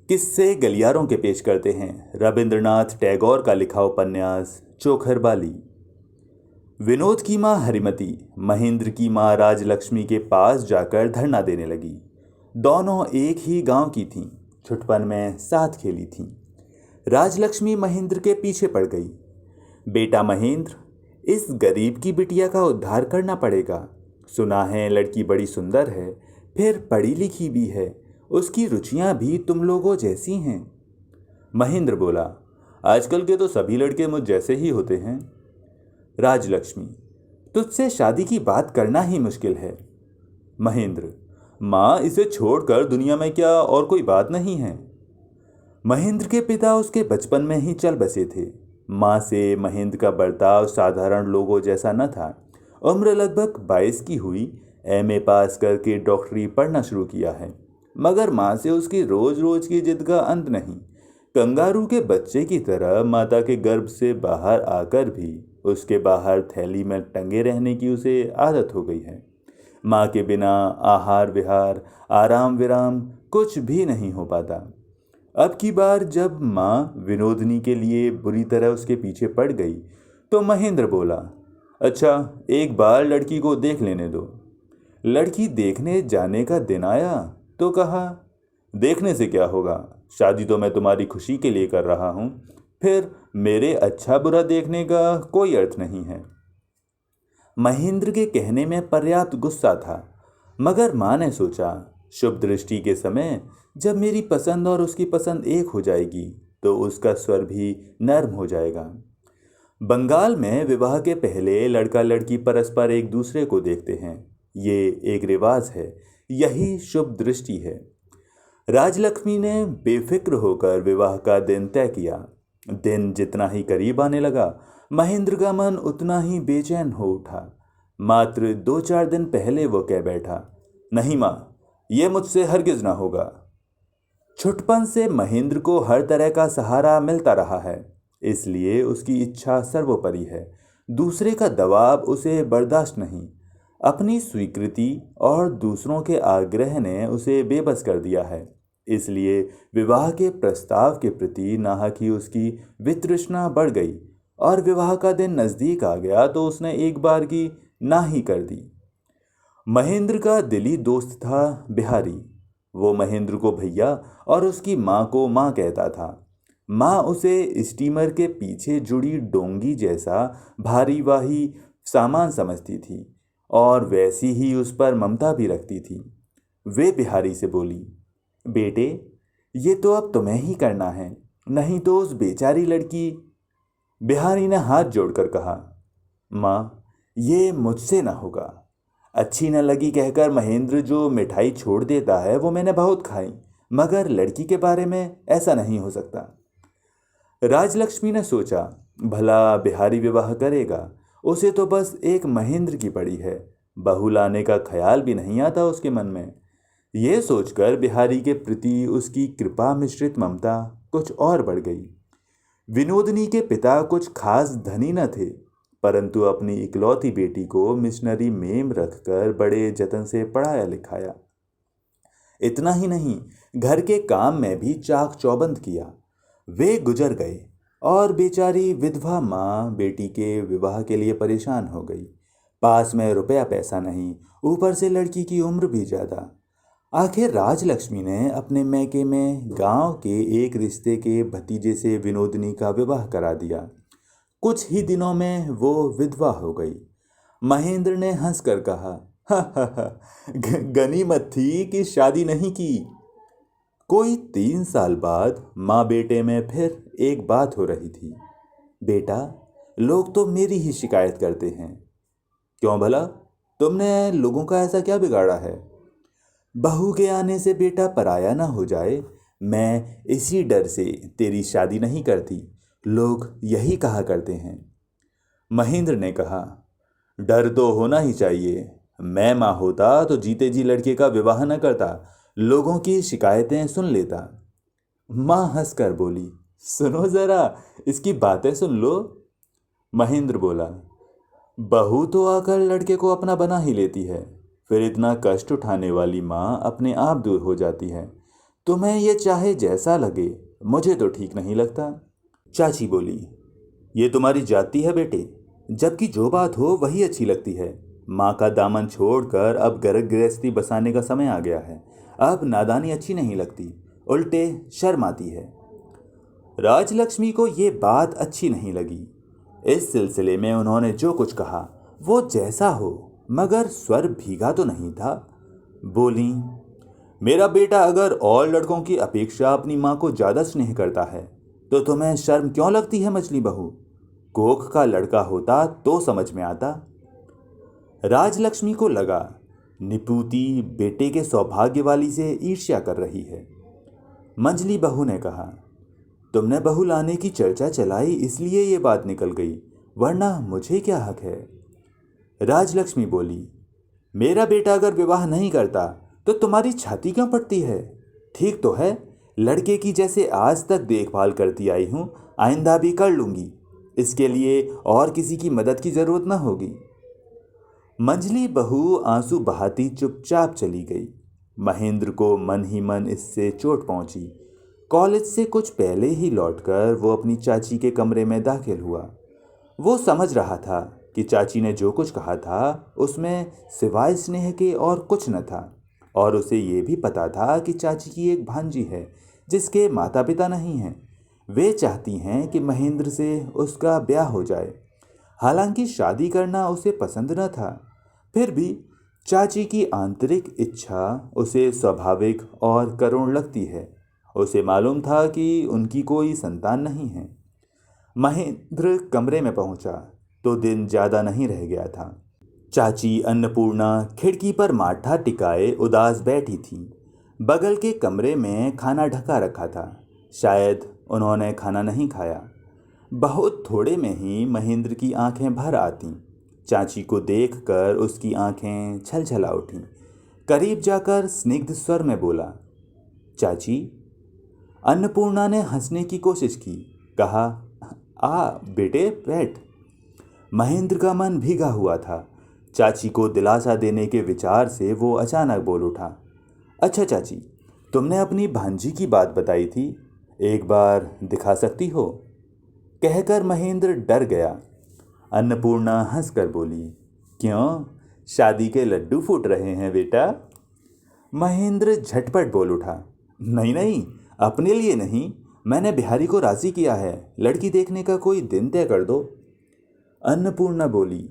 किस्से गलियारों के पेश करते हैं रविंद्रनाथ टैगोर का लिखा उपन्यास चोखर बाली। विनोद की माँ हरिमती महेंद्र की माँ राजलक्ष्मी के पास जाकर धरना देने लगी। दोनों एक ही गांव की थीं, छुटपन में साथ खेली थीं। राजलक्ष्मी महेंद्र के पीछे पड़ गई। बेटा महेंद्र, इस गरीब की बिटिया का उद्धार करना पड़ेगा। सुना है लड़की बड़ी सुंदर है, फिर पढ़ी लिखी भी है, उसकी रुचियां भी तुम लोगों जैसी हैं। महेंद्र बोला, आजकल के तो सभी लड़के मुझ जैसे ही होते हैं। राजलक्ष्मी, तुझसे शादी की बात करना ही मुश्किल है। महेंद्र, माँ इसे छोड़कर दुनिया में क्या और कोई बात नहीं है। महेंद्र के पिता उसके बचपन में ही चल बसे थे। माँ से महेंद्र का बर्ताव साधारण लोगों जैसा न था। उम्र लगभग 22 की हुई, एमए पास करके डॉक्टरी पढ़ना शुरू किया है, मगर माँ से उसकी रोज रोज की जिद का अंत नहीं। कंगारू के बच्चे की तरह माता के गर्भ से बाहर आकर भी उसके बाहर थैली में टंगे रहने की उसे आदत हो गई है। माँ के बिना आहार विहार आराम विराम कुछ भी नहीं हो पाता। अब की बार जब माँ विनोदनी के लिए बुरी तरह उसके पीछे पड़ गई तो महेंद्र बोला, अच्छा एक बार लड़की को देख लेने दो। लड़की देखने जाने का दिन आया तो कहा, देखने से क्या होगा, शादी तो मैं तुम्हारी खुशी के लिए कर रहा हूँ, फिर मेरे अच्छा बुरा देखने का कोई अर्थ नहीं है। महेंद्र के कहने में पर्याप्त गुस्सा था, मगर माँ ने सोचा, शुभ दृष्टि के समय जब मेरी पसंद और उसकी पसंद एक हो जाएगी तो उसका स्वर भी नर्म हो जाएगा। बंगाल में विवाह के पहले लड़का लड़की परस्पर एक दूसरे को देखते हैं। ये एक रिवाज है, यही शुभ दृष्टि है। राजलक्ष्मी ने बेफिक्र होकर विवाह का दिन तय किया। दिन जितना ही करीब आने लगा, महेंद्र का मन उतना ही बेचैन हो उठा। मात्र 2-4 दिन पहले वो कह बैठा, नहीं माँ, ये मुझसे हरगिज ना होगा। छुटपन से महेंद्र को हर तरह का सहारा मिलता रहा है, इसलिए उसकी इच्छा सर्वोपरि है। दूसरे का दबाव उसे बर्दाश्त नहीं। अपनी स्वीकृति और दूसरों के आग्रह ने उसे बेबस कर दिया है। इसलिए विवाह के प्रस्ताव के प्रति नाहक ही उसकी वितृष्णा बढ़ गई और विवाह का दिन नज़दीक आ गया तो उसने एक बार की ना ही कर दी। महेंद्र का दिली दोस्त था बिहारी। वो महेंद्र को भैया और उसकी माँ को माँ कहता था। माँ उसे स्टीमर के पीछे जुड़ी डोंगी जैसा भारी वाही सामान समझती थी और वैसी ही उस पर ममता भी रखती थी। वे बिहारी से बोली, बेटे ये तो अब तुम्हें ही करना है, नहीं तो उस बेचारी लड़की। बिहारी ने हाथ जोड़कर कहा, माँ ये मुझसे ना होगा। अच्छी न लगी कहकर महेंद्र जो मिठाई छोड़ देता है वो मैंने बहुत खाई, मगर लड़की के बारे में ऐसा नहीं हो सकता। राजलक्ष्मी ने सोचा, भला बिहारी विवाह करेगा, उसे तो बस एक महेंद्र की पड़ी है, बहू लाने का ख्याल भी नहीं आता उसके मन में। ये सोचकर बिहारी के प्रति उसकी कृपा मिश्रित ममता कुछ और बढ़ गई। विनोदनी के पिता कुछ खास धनी न थे, परंतु अपनी इकलौती बेटी को मिशनरी मेम रखकर बड़े जतन से पढ़ाया लिखाया। इतना ही नहीं, घर के काम में भी चाक चौबंद किया। वे गुजर गए और बेचारी विधवा माँ बेटी के विवाह के लिए परेशान हो गई। पास में रुपया पैसा नहीं, ऊपर से लड़की की उम्र भी ज़्यादा। आखिर राजलक्ष्मी ने अपने मैके में गांव के एक रिश्ते के भतीजे से विनोदनी का विवाह करा दिया। कुछ ही दिनों में वो विधवा हो गई। महेंद्र ने हंसकर कहा, हा हा हा, गनीमत थी कि शादी नहीं की। कोई 3 साल बाद माँ बेटे में फिर एक बात हो रही थी। बेटा, लोग तो मेरी ही शिकायत करते हैं। क्यों भला? तुमने लोगों का ऐसा क्या बिगाड़ा है? बहू के आने से बेटा पराया ना हो जाए, मैं इसी डर से तेरी शादी नहीं करती। लोग यही कहा करते हैं। महेंद्र ने कहा, डर तो होना ही चाहिए। मैं माँ होता तो जीते जी लड़के का विवाह न करता, लोगों की शिकायतें सुन लेता। माँ हंसकर बोली, सुनो जरा, इसकी बातें सुन लो। महेंद्र बोला, बहू तो आकर लड़के को अपना बना ही लेती है, फिर इतना कष्ट उठाने वाली माँ अपने आप दूर हो जाती है। तुम्हें ये चाहे जैसा लगे, मुझे तो ठीक नहीं लगता। चाची बोली, ये तुम्हारी जाति है बेटे, जबकि जो बात हो वही अच्छी लगती है। माँ का दामन छोड़कर अब घर गृहस्थी बसाने का समय आ गया है। अब नादानी अच्छी नहीं लगती, उल्टे शर्म आती है। राजलक्ष्मी को ये बात अच्छी नहीं लगी। इस सिलसिले में उन्होंने जो कुछ कहा वो जैसा हो, मगर स्वर भीगा तो नहीं था। बोली, मेरा बेटा अगर और लड़कों की अपेक्षा अपनी माँ को ज़्यादा स्नेह करता है तो तुम्हें शर्म क्यों लगती है मछली बहू? कोख का लड़का होता तो समझ में आता। राजलक्ष्मी को लगा निपुती बेटे के सौभाग्य वाली से ईर्ष्या कर रही है। मंजली बहू ने कहा, तुमने बहू लाने की चर्चा चलाई इसलिए ये बात निकल गई, वरना मुझे क्या हक है? राजलक्ष्मी बोली, मेरा बेटा अगर विवाह नहीं करता तो तुम्हारी छाती क्यों पड़ती है? ठीक तो है, लड़के की जैसे आज तक देखभाल करती आई हूँ, आइंदा भी कर लूँगी। इसके लिए और किसी की मदद की ज़रूरत न होगी। मंजली बहू आंसू बहाती चुपचाप चली गई। महेंद्र को मन ही मन इससे चोट पहुंची। कॉलेज से कुछ पहले ही लौटकर वो अपनी चाची के कमरे में दाखिल हुआ। वो समझ रहा था कि चाची ने जो कुछ कहा था उसमें सिवाय स्नेह के और कुछ न था, और उसे ये भी पता था कि चाची की एक भांजी है जिसके माता पिता नहीं हैं। वे चाहती हैं कि महेंद्र से उसका ब्याह हो जाए। हालांकि शादी करना उसे पसंद न था, फिर भी चाची की आंतरिक इच्छा उसे स्वाभाविक और करुण लगती है। उसे मालूम था कि उनकी कोई संतान नहीं है। महेंद्र कमरे में पहुंचा तो दिन ज़्यादा नहीं रह गया था। चाची अन्नपूर्णा खिड़की पर माथा टिकाए उदास बैठी थी। बगल के कमरे में खाना ढका रखा था। शायद उन्होंने खाना नहीं खाया। बहुत थोड़े में ही महेंद्र की आंखें भर आतीं। चाची को देखकर उसकी आंखें छलछला उठीं। करीब जाकर स्निग्ध स्वर में बोला, चाची। अन्नपूर्णा ने हंसने की कोशिश की। कहा, आ बेटे बैठ। महेंद्र का मन भीगा हुआ था। चाची को दिलासा देने के विचार से वो अचानक बोल उठा, अच्छा चाची, तुमने अपनी भांजी की बात बताई थी, एक बार दिखा सकती हो? कहकर महेंद्र डर गया। अन्नपूर्णा हंसकर बोली, क्यों, शादी के लड्डू फूट रहे हैं बेटा? महेंद्र झटपट बोल उठा, नहीं नहीं, अपने लिए नहीं, मैंने बिहारी को राजी किया है, लड़की देखने का कोई दिन तय कर दो। अन्नपूर्णा बोली,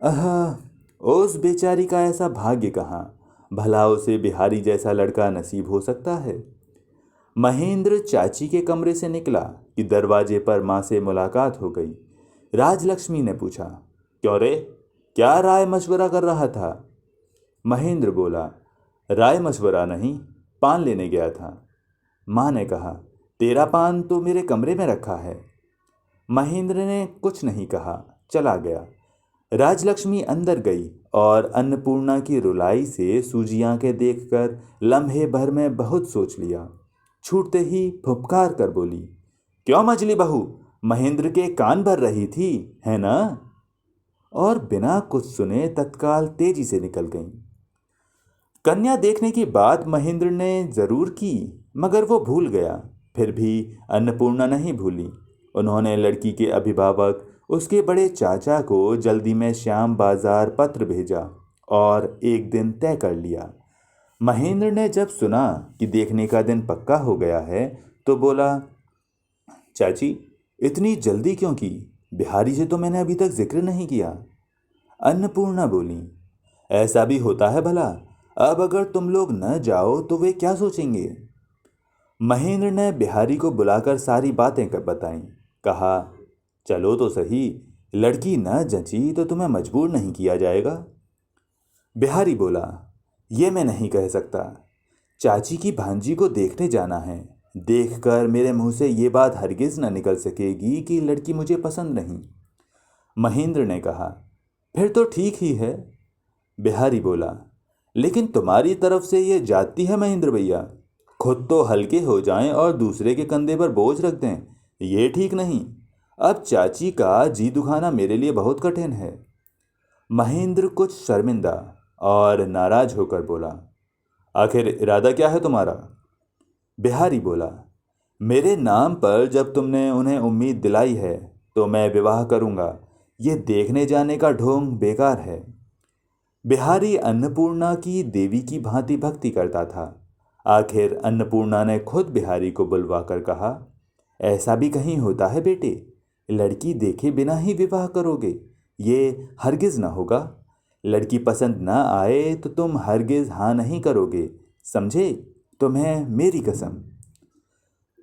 अह, उस बेचारी का ऐसा भाग्य कहाँ, भला उसे बिहारी जैसा लड़का नसीब हो सकता है। महेंद्र चाची के कमरे से निकला कि दरवाजे पर माँ से मुलाकात हो गई। राजलक्ष्मी ने पूछा, क्यों रे, क्या राय मशवरा कर रहा था? महेंद्र बोला, राय मशवरा नहीं, पान लेने गया था। माँ ने कहा, तेरा पान तो मेरे कमरे में रखा है। महेंद्र ने कुछ नहीं कहा, चला गया। राजलक्ष्मी अंदर गई और अन्नपूर्णा की रुलाई से सूजी आंखें देखकर लम्हे भर में बहुत सोच लिया। छूटते ही फुफकार कर बोली, क्यों मछली बहू, महेंद्र के कान भर रही थी, है ना? और बिना कुछ सुने तत्काल तेजी से निकल गई। कन्या देखने की बात महेंद्र ने जरूर की, मगर वो भूल गया। फिर भी अन्नपूर्णा नहीं भूली। उन्होंने लड़की के अभिभावक उसके बड़े चाचा को जल्दी में श्याम बाजार पत्र भेजा और एक दिन तय कर लिया। महेंद्र ने जब सुना कि देखने का दिन पक्का हो गया है तो बोला, चाची, इतनी जल्दी क्यों की? बिहारी से तो मैंने अभी तक जिक्र नहीं किया। अन्नपूर्णा बोली, ऐसा भी होता है भला, अब अगर तुम लोग न जाओ तो वे क्या सोचेंगे? महेंद्र ने बिहारी को बुलाकर सारी बातें बताईं। कहा, चलो तो सही, लड़की न जची तो तुम्हें मजबूर नहीं किया जाएगा। बिहारी बोला, ये मैं नहीं कह सकता, चाची की भांजी को देखने जाना है। देखकर मेरे मुंह से ये बात हरगिज न निकल सकेगी कि लड़की मुझे पसंद नहीं। महेंद्र ने कहा, फिर तो ठीक ही है। बिहारी बोला, लेकिन तुम्हारी तरफ से ये जाती है महेंद्र भैया, खुद तो हल्के हो जाएं और दूसरे के कंधे पर बोझ रख दें, ये ठीक नहीं। अब चाची का जी दुखाना मेरे लिए बहुत कठिन है। महेंद्र कुछ शर्मिंदा और नाराज होकर बोला, आखिर इरादा क्या है तुम्हारा? बिहारी बोला, मेरे नाम पर जब तुमने उन्हें उम्मीद दिलाई है तो मैं विवाह करूंगा। ये देखने जाने का ढोंग बेकार है। बिहारी अन्नपूर्णा की देवी की भांति भक्ति करता था। आखिर अन्नपूर्णा ने खुद बिहारी को बुलवाकर कहा, ऐसा भी कहीं होता है बेटे? लड़की देखे बिना ही विवाह करोगे? ये हरगिज ना होगा। लड़की पसंद ना आए तो तुम हरगिज हाँ नहीं करोगे, समझे? तुम्हें मेरी कसम।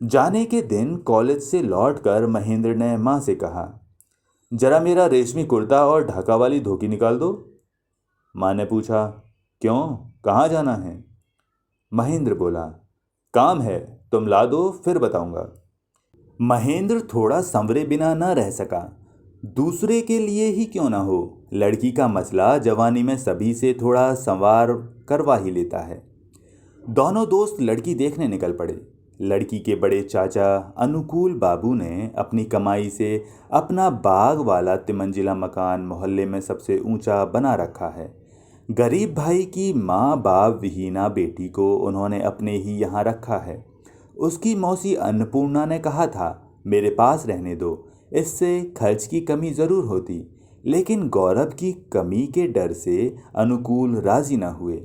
जाने के दिन कॉलेज से लौटकर महेंद्र ने माँ से कहा, जरा मेरा रेशमी कुर्ता और ढाका वाली धोती निकाल दो। माँ ने पूछा, क्यों, कहाँ जाना है? महेंद्र बोला, काम है, तुम ला दो फिर बताऊंगा। महेंद्र थोड़ा संवरे बिना न रह सका। दूसरे के लिए ही क्यों ना हो, लड़की का मसला जवानी में सभी से थोड़ा संवार करवा ही लेता है। दोनों दोस्त लड़की देखने निकल पड़े। लड़की के बड़े चाचा अनुकूल बाबू ने अपनी कमाई से अपना बाग वाला तिमंजिला मकान मोहल्ले में सबसे ऊंचा बना रखा है। गरीब भाई की माँ बाप विहीना बेटी को उन्होंने अपने ही यहाँ रखा है। उसकी मौसी अन्नपूर्णा ने कहा था, मेरे पास रहने दो, इससे खर्च की कमी ज़रूर होती। लेकिन गौरव की कमी के डर से अनुकूल राजी न हुए।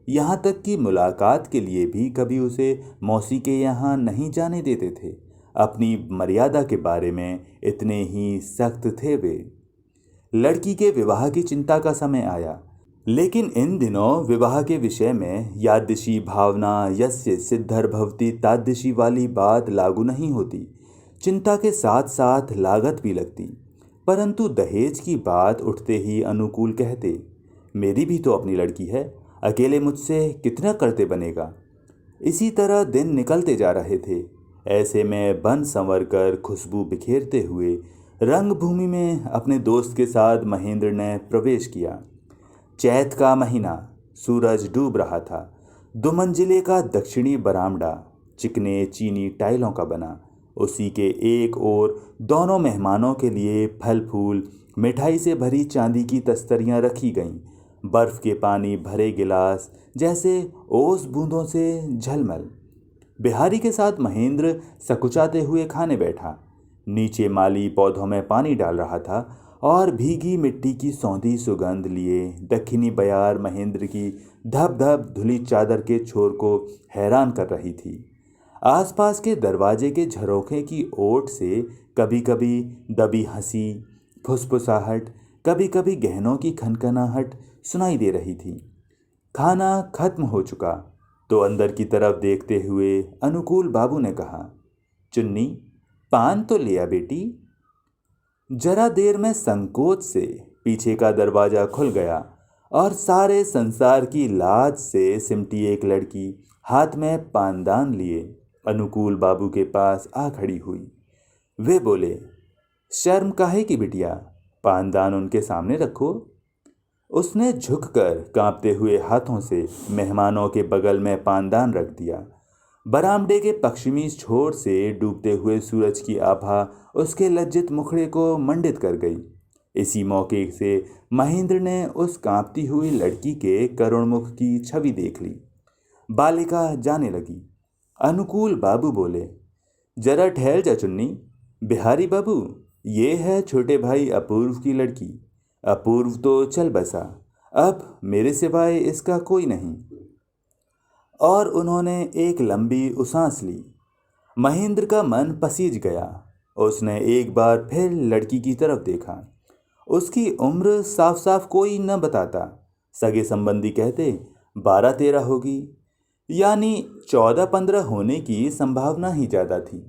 यहाँ तक कि मुलाकात के लिए भी कभी उसे मौसी के यहाँ नहीं जाने देते थे। अपनी मर्यादा के बारे में इतने ही सख्त थे वे। लड़की के विवाह की चिंता का समय आया, लेकिन इन दिनों विवाह के विषय में यादृशी भावना यस्य सिद्धर्भवती तादृशी वाली बात लागू नहीं होती। चिंता के साथ साथ लागत भी लगती। परंतु दहेज की बात उठते ही अनुकूल कहते, मेरी भी तो अपनी लड़की है, अकेले मुझसे कितना करते बनेगा। इसी तरह दिन निकलते जा रहे थे। ऐसे में बन संवर कर खुशबू बिखेरते हुए रंगभूमि में अपने दोस्त के साथ महेंद्र ने प्रवेश किया। चैत का महीना, सूरज डूब रहा था। दो मंजिले का दक्षिणी बरामदा चिकने चीनी टाइलों का बना। उसी के एक ओर दोनों मेहमानों के लिए फल फूल मिठाई से भरी चांदी की तस्तरियां रखी गईं। बर्फ के पानी भरे गिलास जैसे ओस बूंदों से झलमल। बिहारी के साथ महेंद्र सकुचाते हुए खाने बैठा। नीचे माली पौधों में पानी डाल रहा था और भीगी मिट्टी की सौंधी सुगंध लिए दक्षिणी बयार महेंद्र की धप धप धुली चादर के छोर को हैरान कर रही थी। आसपास के दरवाजे के झरोखे की ओट से कभी कभी दबी हंसी, फुसफुसाहट, कभी कभी गहनों की खनखनाहट सुनाई दे रही थी। खाना खत्म हो चुका तो अंदर की तरफ देखते हुए अनुकूल बाबू ने कहा, चुन्नी, पान तो लिया बेटी? जरा देर में संकोच से पीछे का दरवाजा खुल गया और सारे संसार की लाज से सिमटी एक लड़की हाथ में पानदान लिए अनुकूल बाबू के पास आ खड़ी हुई। वे बोले, शर्म काहे की बिटिया, पानदान उनके सामने रखो। उसने झुककर कांपते हुए हाथों से मेहमानों के बगल में पानदान रख दिया। बरामदे के पश्चिमी छोर से डूबते हुए सूरज की आभा उसके लज्जित मुखड़े को मंडित कर गई। इसी मौके से महेंद्र ने उस कांपती हुई लड़की के करुणमुख की छवि देख ली। बालिका जाने लगी। अनुकूल बाबू बोले, जरा ठहर जा चुन्नी। बिहारी बाबू, ये है छोटे भाई अपूर्व की लड़की। अपूर्व तो चल बसा, अब मेरे सिवाय इसका कोई नहीं। और उन्होंने एक लंबी उसांस ली। महेंद्र का मन पसीज गया। उसने एक बार फिर लड़की की तरफ देखा। उसकी उम्र साफ साफ कोई न बताता। सगे संबंधी कहते 12-13 होगी, यानी 14-15 होने की संभावना ही ज़्यादा थी।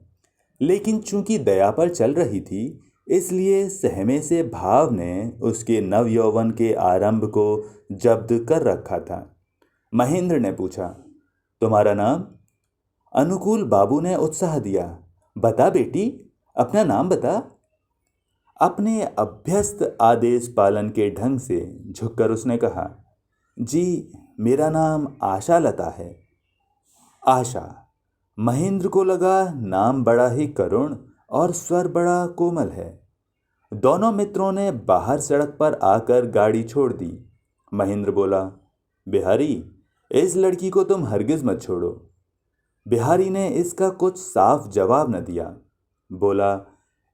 लेकिन चूंकि दया पर चल रही थी, इसलिए सहमे से भाव ने उसके नव यौवन के आरंभ को जब्त कर रखा था। महेंद्र ने पूछा, तुम्हारा नाम? अनुकूल बाबू ने उत्साह दिया, बता बेटी, अपना नाम बता। अपने अभ्यस्त आदेश पालन के ढंग से झुककर उसने कहा, जी, मेरा नाम आशा लता है। आशा। महेंद्र को लगा नाम बड़ा ही करुण और स्वर बड़ा कोमल है। दोनों मित्रों ने बाहर सड़क पर आकर गाड़ी छोड़ दी। महेंद्र बोला, बिहारी, इस लड़की को तुम हरगिज मत छोड़ो। बिहारी ने इसका कुछ साफ जवाब न दिया। बोला,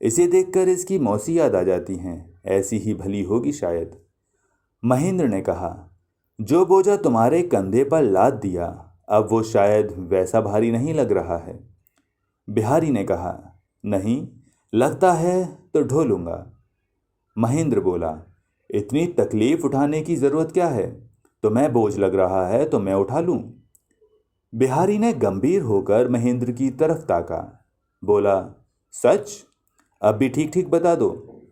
इसे देखकर इसकी मौसी याद आ जाती हैं, ऐसी ही भली होगी शायद। महेंद्र ने कहा, जो बोझा तुम्हारे कंधे पर लाद दिया, अब वो शायद वैसा भारी नहीं लग रहा है। बिहारी ने कहा, नहीं, लगता है तो ढो लूंगा। महेंद्र बोला, इतनी तकलीफ उठाने की जरूरत क्या है? तुम्हें बोझ लग रहा है तो मैं उठा लूं। बिहारी ने गंभीर होकर महेंद्र की तरफ ताका। बोला, सच? अब भी ठीक ठीक बता दो।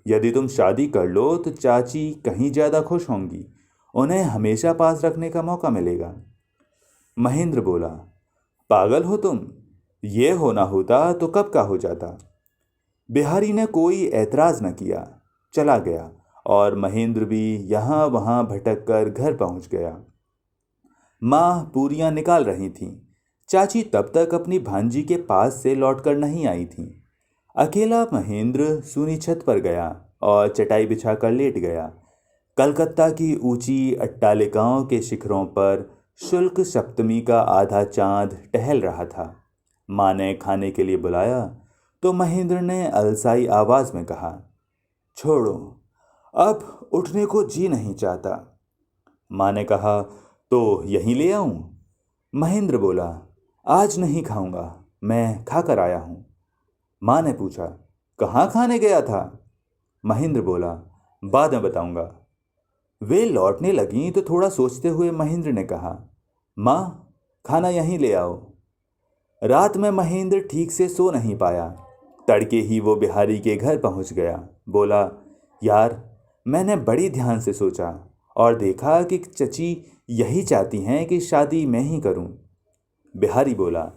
यदि तुम शादी कर लो तो चाची कहीं ज़्यादा खुश होंगी, उन्हें हमेशा पास रखने का मौका मिलेगा। महेंद्र बोला, पागल हो तुम? ये होना होता तो कब का हो जाता। बिहारी ने कोई ऐतराज न किया, चला गया और महेंद्र भी यहाँ वहाँ भटक कर घर पहुँच गया। माँ पूरियां निकाल रही थीं। चाची तब तक अपनी भांजी के पास से लौटकर नहीं आई थीं। अकेला महेंद्र सूनी छत पर गया और चटाई बिछाकर लेट गया। कलकत्ता की ऊंची अट्टालिकाओं के शिखरों पर शुल्क सप्तमी का आधा चांद टहल रहा था। माँ ने खाने के लिए बुलाया तो महेंद्र ने अलसाई आवाज में कहा, छोड़ो, अब उठने को जी नहीं चाहता। माँ ने कहा, तो यहीं ले आऊं? महेंद्र बोला, आज नहीं खाऊंगा, मैं खाकर आया हूं। माँ ने पूछा, कहाँ खाने गया था? महेंद्र बोला, बाद में बताऊंगा। वे लौटने लगीं तो थोड़ा सोचते हुए महेंद्र ने कहा, माँ, खाना यहीं ले आओ। रात में महेंद्र ठीक से सो नहीं पाया। तड़के ही वो बिहारी के घर पहुंच गया। बोला, यार, मैंने बड़ी ध्यान से सोचा और देखा कि चची यही चाहती हैं कि शादी मैं ही करूं। बिहारी बोला,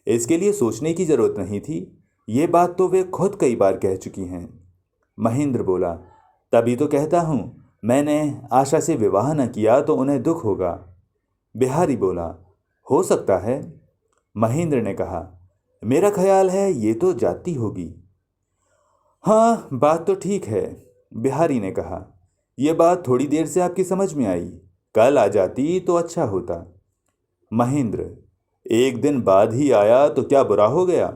इसके लिए सोचने की जरूरत नहीं थी, ये बात तो वे खुद कई बार कह चुकी हैं। महेंद्र बोला, तभी तो कहता हूं, मैंने आशा से विवाह न किया तो उन्हें दुख होगा। बिहारी बोला, हो सकता है। महेंद्र ने कहा, मेरा ख्याल है ये तो जाती होगी। हाँ, बात तो ठीक है। बिहारी ने कहा, यह बात थोड़ी देर से आपकी समझ में आई, कल आ जाती तो अच्छा होता। महेंद्र, एक दिन बाद ही आया तो क्या बुरा हो गया?